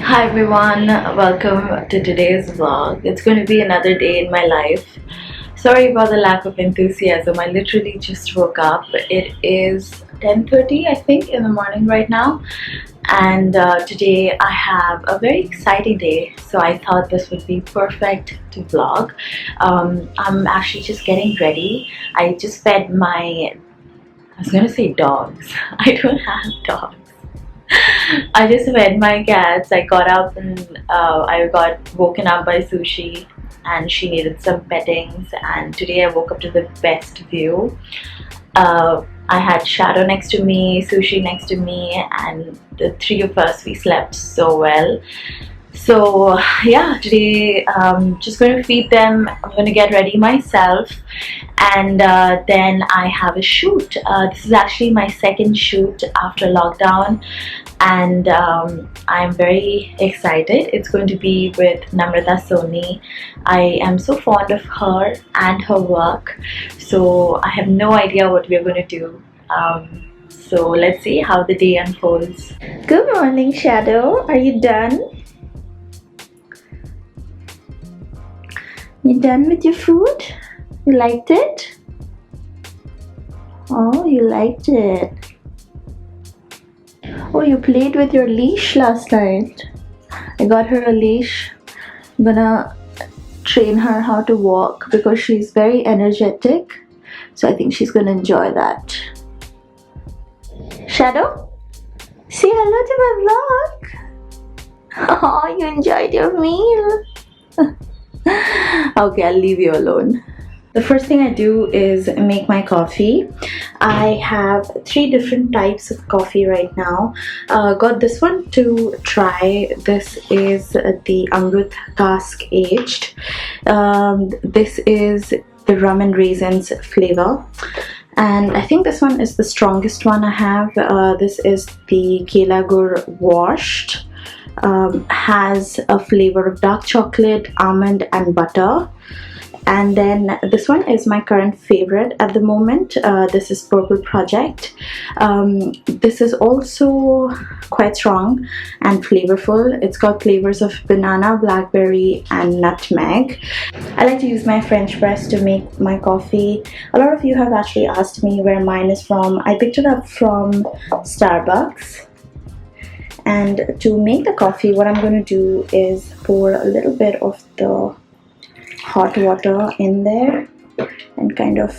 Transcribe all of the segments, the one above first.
Hi everyone, welcome to today's vlog. It's going to be another day in my life. Sorry about the lack of enthusiasm. I literally just woke up. It is 10:30 I think in the morning right now, and today I have a very exciting day, so I thought this would be perfect to vlog. I'm actually just getting ready. I just fed my, I was gonna say dogs. I don't have dogs. I just fed my cats. I got up and I got woken up by Sushi, and she needed some pettings, and today I woke up to the best view. I had Shadow next to me, Sushi next to me, and the three of us, we slept so well. So yeah, today just going to feed them. I'm going to get ready myself, and then I have a shoot. This is actually my second shoot after lockdown, and I'm very excited. It's going to be with Namrata Soni. I am so fond of her and her work, so I have no idea what we're going to do. So let's see how the day unfolds. Good morning, Shadow. Are you done? You done with your food? You liked it? Oh, you liked it. Oh, you played with your leash last night. I got her a leash. I'm gonna train her how to walk because she's very energetic. So I think she's gonna enjoy that. Shadow? Say hello to my vlog. Oh, you enjoyed your meal. Okay, I'll leave you alone. The first thing I do is make my coffee. I have 3 different types of coffee right now. Got this one to try. This is the Amrut cask aged. This is the rum and raisins flavor. And I think this one is the strongest one I have. This is the Kela Gur washed. Has a flavor of dark chocolate, almond and butter. And then this one is my current favorite at the moment. This is Purple Project. This is also quite strong and flavorful. It's got flavors of banana, blackberry and nutmeg. I like to use my French press to make my coffee. A lot of you have actually asked me where mine is from. I picked it up from Starbucks. And to make the coffee, what I'm going to do is pour a little bit of the hot water in there and kind of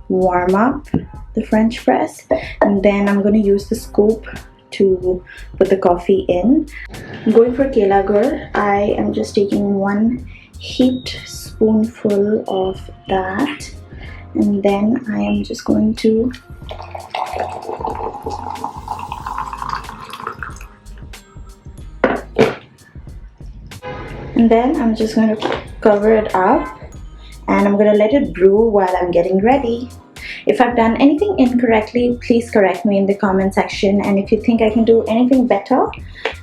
warm up the French press. And then I'm going to use the scoop to put the coffee in. I'm going for Kela Gur. I am just taking 1 heaped spoonful of that. And then I am just going to I'm just going to cover it up, and I'm going to let it brew while I'm getting ready. If I've done anything incorrectly, please correct me in the comment section, and if you think I can do anything better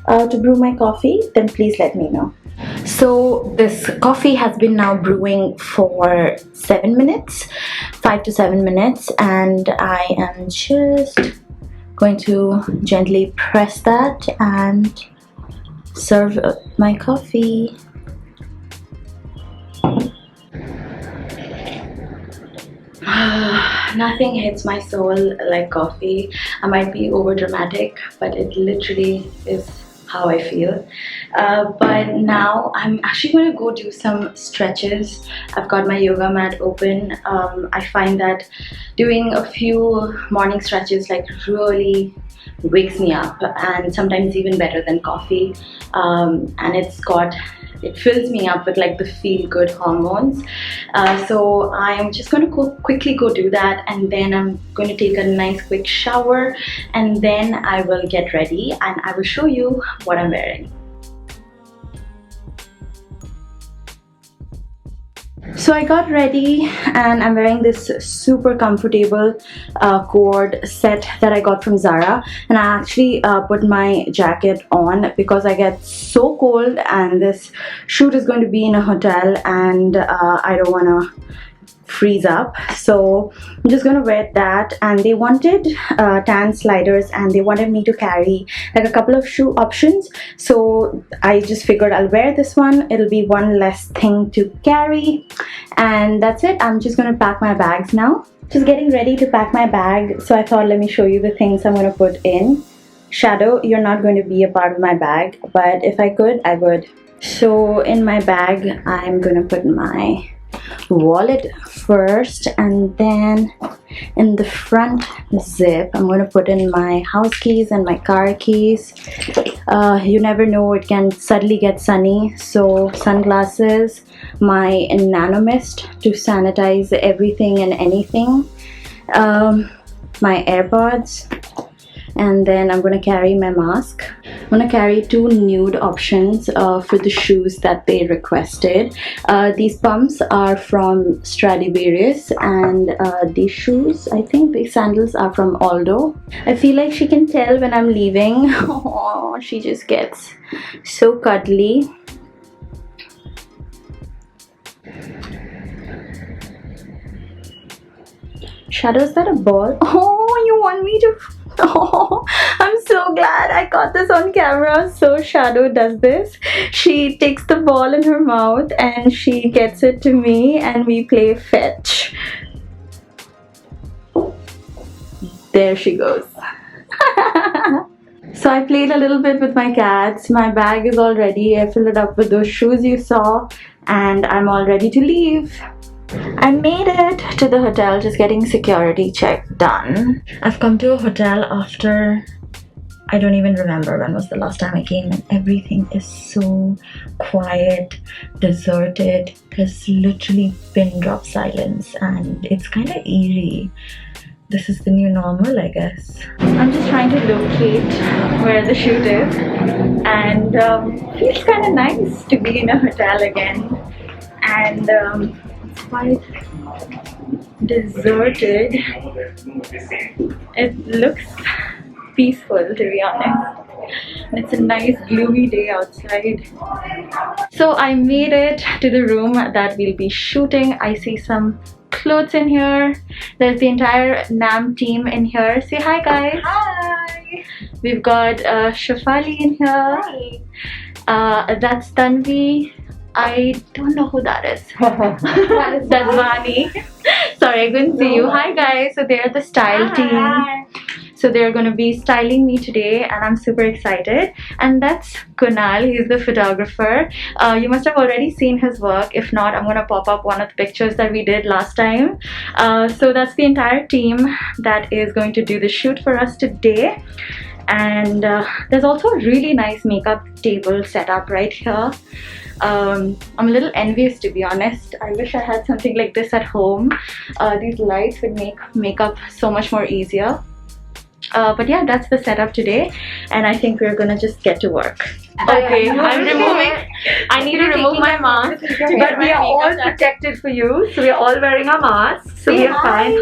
to brew my coffee, then please let me know. So this coffee has been now brewing for 7 minutes, 5 to 7 minutes, and I am just going to gently press that and serve my coffee. Nothing hits my soul like coffee. I might be over dramatic, but it literally is how I feel. But now I'm actually going to go do some stretches. I've got my yoga mat open. I find that doing a few morning stretches really wakes me up, and sometimes even better than coffee. And it fills me up with the feel-good hormones. So I'm just going to quickly go do that, and then I'm going to take a nice quick shower, and then I will get ready and I will show you what I'm wearing. So I got ready and I'm wearing this super comfortable cord set that I got from Zara, and I actually put my jacket on because I get so cold, and this shoot is going to be in a hotel, and I don't want to freeze up. So I'm just gonna wear that. And they wanted tan sliders, and they wanted me to carry like a couple of shoe options. So I just figured I'll wear this one. It'll be one less thing to carry, and that's it. I'm just gonna pack my bags now. Just getting ready to pack my bag. So I thought, let me show you the things I'm gonna put in. Shadow, you're not going to be a part of my bag, but if I could, I would. So in my bag, I'm gonna put my wallet first, and then in the front zip, I'm gonna put in my house keys and my car keys. You never know, it can suddenly get sunny, so sunglasses, my nano mist to sanitize everything and anything, my AirPods, and then I'm gonna carry my mask. I'm gonna carry two nude options for the shoes that they requested. These pumps are from Stradivarius, and these shoes, I think these sandals are from Aldo. I feel like she can tell when I'm leaving. Oh, she just gets so cuddly. Shadow, is that a ball? Oh, you want me to... Oh, I'm so glad I got this on camera. So Shadow does this. She takes the ball in her mouth and she gets it to me, and we play fetch. There she goes. So I played a little bit with my cats. My bag is all ready. I filled it up with those shoes you saw, and I'm all ready to leave. I made it to the hotel, just getting security check done. I've come to a hotel after, I don't even remember when was the last time I came, and everything is so quiet, deserted. There's literally pin drop silence, and it's kind of eerie. This is the new normal, I guess. I'm just trying to locate where the shoot is, and it feels kind of nice to be in a hotel again. And it's quite deserted. It looks peaceful, to be honest. And it's a nice gloomy day outside. So I made it to the room that we'll be shooting. I see some clothes in here. There's the entire NAM team in here. Say hi, guys. Hi. We've got Shafali in here. Hi. That's Tanvi. I don't know who that is. That's Vani. Sorry, I couldn't see you. Hi guys. So they're the style team. So they're going to be styling me today, and I'm super excited. And that's Kunal. He's the photographer. You must have already seen his work. If not, I'm going to pop up one of the pictures that we did last time. So that's the entire team that is going to do the shoot for us today. And there's also a really nice makeup table set up right here. I'm a little envious, to be honest. I wish I had something like this at home. These lights would make makeup so much more easier. But yeah, that's the setup today, and I think we're gonna just get to work. Okay, I'm removing. I need to remove my mask, but we are all protected for you, so we are all wearing our masks, so we are fine.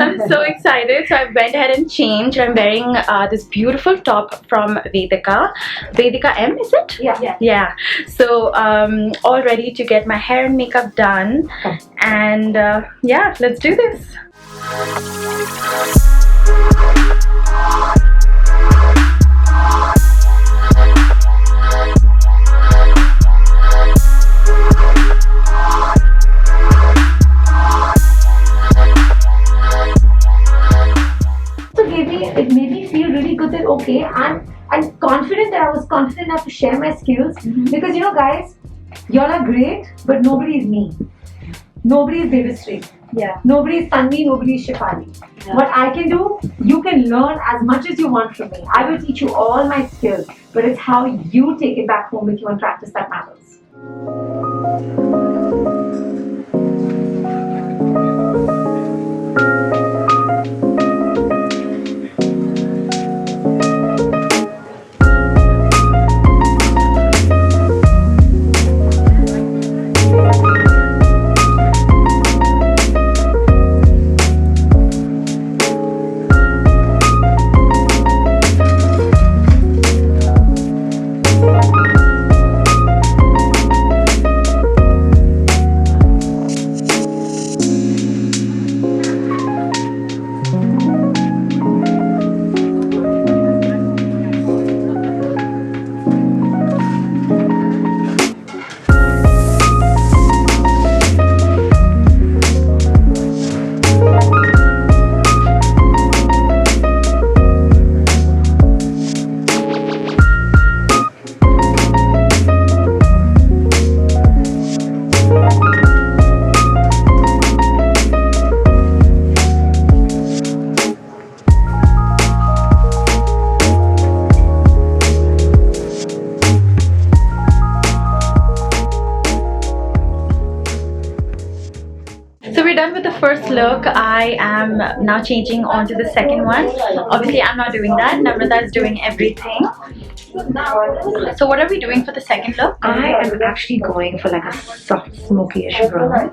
I'm so excited. So I went ahead and changed. I'm wearing this beautiful top from Vedika. Vedika M, is it? Yeah. Yeah. So all ready to get my hair and makeup done, and yeah, let's do this. It made me feel really good that okay, I'm confident that I was confident enough to share my skills, because you know guys, y'all are great, but nobody is me. Nobody is Debasree. Yeah. Nobody is Tanvi, nobody is Shefali. Yeah. What I can do, you can learn as much as you want from me. I will teach you all my skills, but it's how you take it back home with you and practice that matters. first look, I am now changing on to the second one. Obviously, I'm not doing that. Namrata is doing everything. So what are we doing for the second look? I am actually going for like a soft smoky-ish brown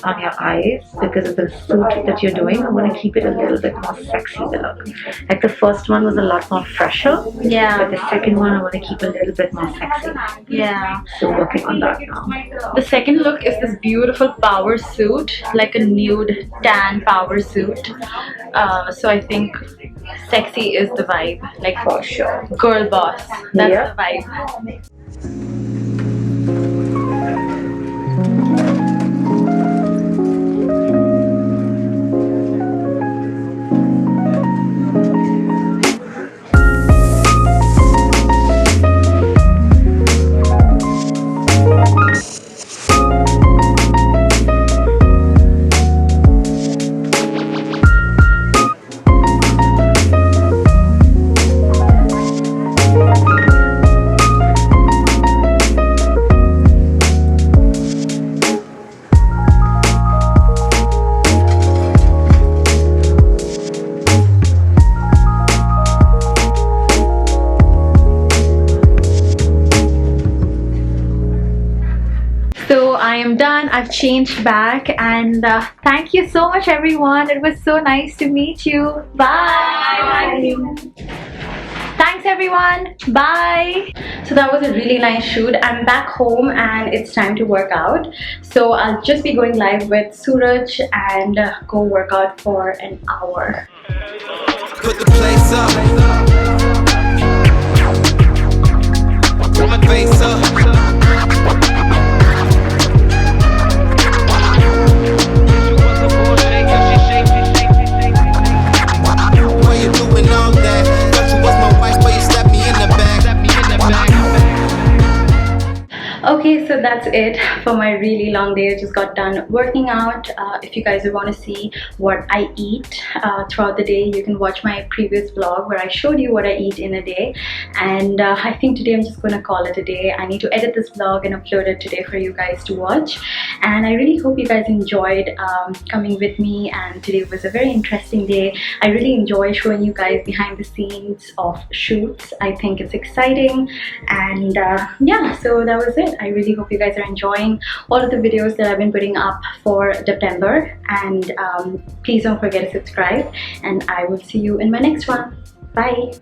on your eyes because of the suit that you're doing. I want to keep it a little bit more sexy, the look. Like the first one was a lot more fresher. Yeah. But the second one I want to keep a little bit more sexy. Yeah. So working on that now. The second look is this beautiful power suit, like a nude tan power suit. So I think sexy is the vibe, like For sure. girl boss. That's Yep. the vibe. So I am done. I've changed back, and thank you so much, everyone. It was so nice to meet you. Bye. Thanks, everyone. Bye. So that was a really nice shoot. I'm back home and it's time to work out. So I'll just be going live with Suraj and go work out for an hour. Put the place up. Put my face up. Why you doing all that? Thought you was my wife, but you slapped me in the back. Okay, so that's it for my really long day. I just got done working out. If you guys want to see what I eat throughout the day, you can watch my previous vlog where I showed you what I eat in a day. And I think today I'm just going to call it a day. I need to edit this vlog and upload it today for you guys to watch. And I really hope you guys enjoyed coming with me, and today was a very interesting day. I really enjoy showing you guys behind the scenes of shoots. I think it's exciting, and yeah, so that was it. I really hope you guys are enjoying all of the videos that I've been putting up for September, and please don't forget to subscribe, and I will see you in my next one. Bye.